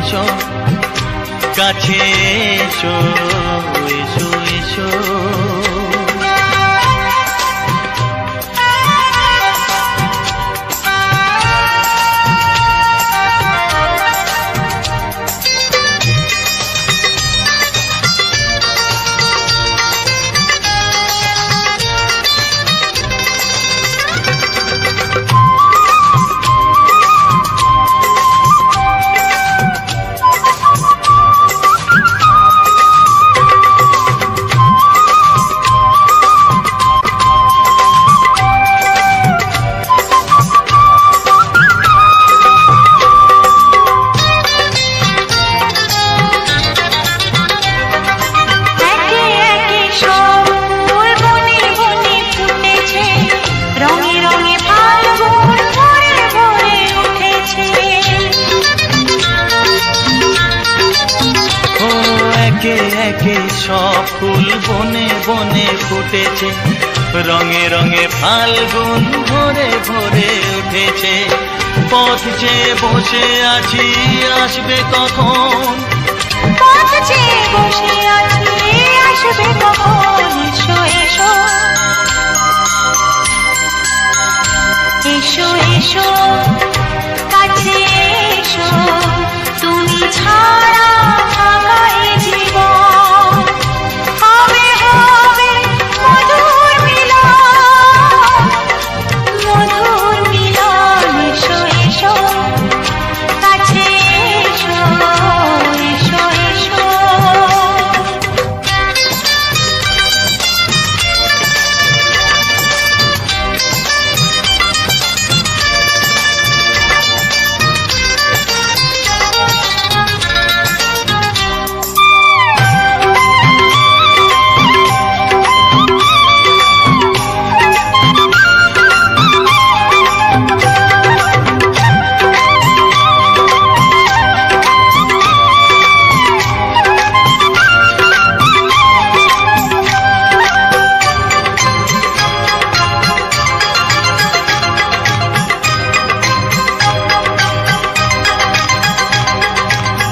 এসো কাছে এসো এসো এসো একে একে সব ফুল বনে বনে ফুটেছে, রঙে রঙে ফাল্গুন ভরে ভরে উঠেছে। পথ চেয়ে বসে আছি আসবে কখন, পথ চেয়ে বসে আছি আসবে কখন। এসো এসো এসো এসো কাছে এসো, তুমি ছাড়া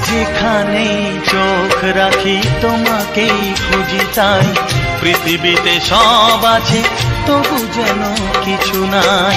যেখানেই চোখ রাখি তোমাকেই খুঁজি, তাই পৃথিবীতে সব আছে তবু যেন কিছু নাই।